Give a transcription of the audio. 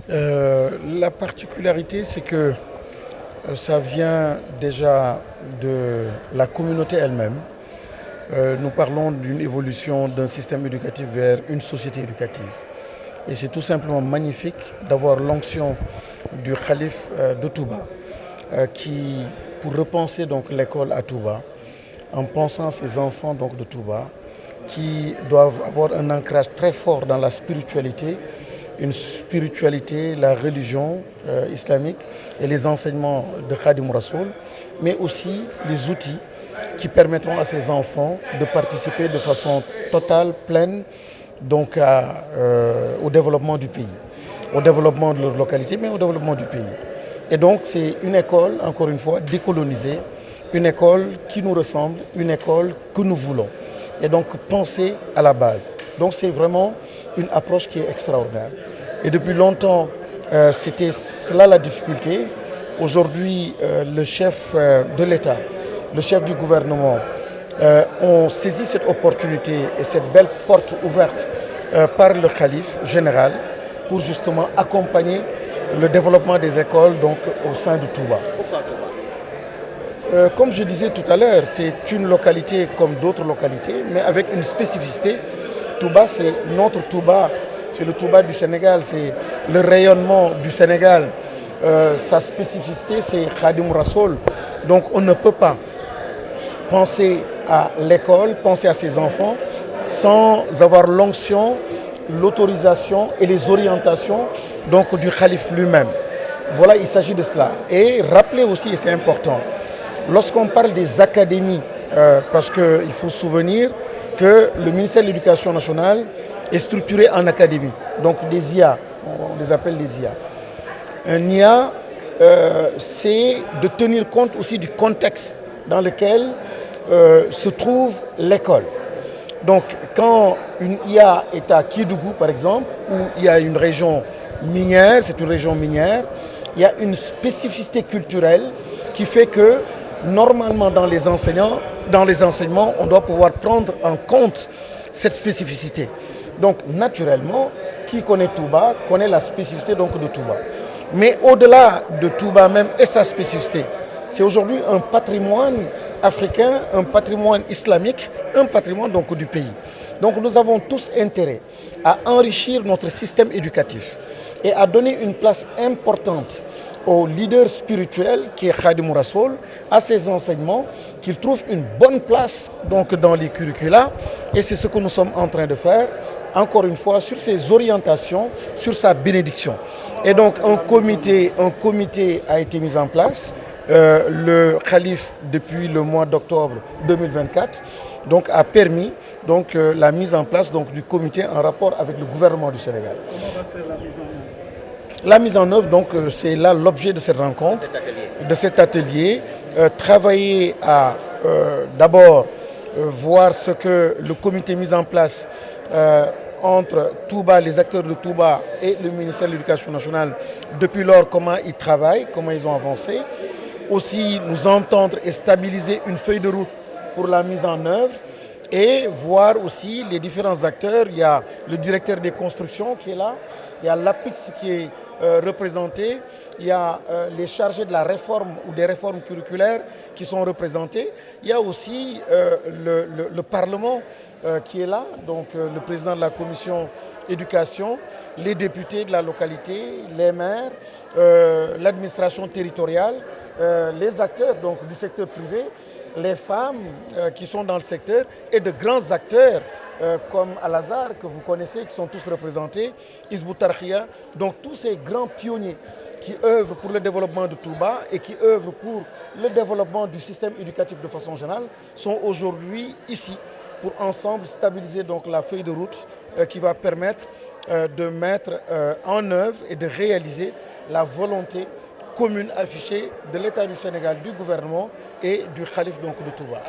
La particularité, c'est que ça vient déjà de la communauté elle-même. Nous parlons d'une évolution d'un système éducatif vers une société éducative. Et c'est tout simplement magnifique d'avoir l'onction du calife de Touba qui, pour repenser donc l'école à Touba, en pensant à ces enfants donc de Touba, qui doivent avoir un ancrage très fort dans la spiritualité, une spiritualité, la religion islamique et les enseignements de Khadim Rassoul, mais aussi les outils qui permettront à ces enfants de participer de façon totale, pleine, donc au développement du pays, au développement de leur localité, mais au développement du pays. Et donc c'est une école, encore une fois, décolonisée, une école qui nous ressemble, une école que nous voulons. Et donc penser à la base. Donc c'est vraiment une approche qui est extraordinaire. Et depuis longtemps, c'était cela la difficulté. Aujourd'hui, le chef de l'État, le chef du gouvernement, ont saisi cette opportunité et cette belle porte ouverte par le calife général pour justement accompagner le développement des écoles donc, au sein de Touba. Pourquoi Touba? Comme je disais tout à l'heure, c'est une localité comme d'autres localités, mais avec une spécificité. Touba, c'est notre Touba, c'est le Touba du Sénégal, c'est le rayonnement du Sénégal. Sa spécificité, c'est Khadim Rassoul. Donc on ne peut pas penser à l'école, penser à ses enfants, sans avoir l'onction, l'autorisation et les orientations donc, du calife lui-même. Voilà, il s'agit de cela. Et rappeler aussi, et c'est important, lorsqu'on parle des académies, parce qu'il faut se souvenir que le ministère de l'Éducation nationale est structuré en académies, donc des IA, on les appelle des IA. Un IA, c'est de tenir compte aussi du contexte dans lequel se trouve l'école. Donc quand une IA est à Kédougou par exemple, où il y a une région minière, c'est une région minière, il y a une spécificité culturelle qui fait que normalement dans les enseignements, on doit pouvoir prendre en compte cette spécificité. Donc naturellement, qui connaît Touba connaît la spécificité donc, de Touba. Mais au-delà de Touba même et sa spécificité, c'est aujourd'hui un patrimoine africain, un patrimoine islamique, un patrimoine donc, du pays. Donc nous avons tous intérêt à enrichir notre système éducatif et à donner une place importante au leader spirituel qui est Khadim Rassoul, à ses enseignements, qu'il trouve une bonne place donc, dans les curricula. Et c'est ce que nous sommes en train de faire, encore une fois, sur ses orientations, sur sa bénédiction. Et donc un comité a été mis en place. Le calife, depuis le mois d'octobre 2024, donc, a permis donc, la mise en place donc, du comité en rapport avec le gouvernement du Sénégal. Comment va se faire la mise en œuvre? La mise en œuvre, donc, c'est là l'objet de cette rencontre, de cet atelier. Travailler à d'abord voir ce que le comité mis en place entre Touba, les acteurs de Touba et le ministère de l'Éducation nationale, depuis lors, comment ils travaillent, comment ils ont avancé. Aussi, nous entendre et stabiliser une feuille de route pour la mise en œuvre et voir aussi les différents acteurs. Il y a le directeur des constructions qui est là, il y a l'APIX qui est représenté, il y a les chargés de la réforme ou des réformes curriculaires qui sont représentés. Il y a aussi le Parlement qui est là, donc le président de la commission éducation, les députés de la localité, les maires, l'administration territoriale, les acteurs donc, du secteur privé, les femmes qui sont dans le secteur et de grands acteurs comme Al-Azhar que vous connaissez, qui sont tous représentés, Hizb ut-Tarqiyyah, donc tous ces grands pionniers qui œuvrent pour le développement de Touba et qui œuvrent pour le développement du système éducatif de façon générale, sont aujourd'hui ici pour ensemble stabiliser donc la feuille de route qui va permettre de mettre en œuvre et de réaliser la volonté commune affichée de l'État du Sénégal, du gouvernement et du calife donc, de Touba.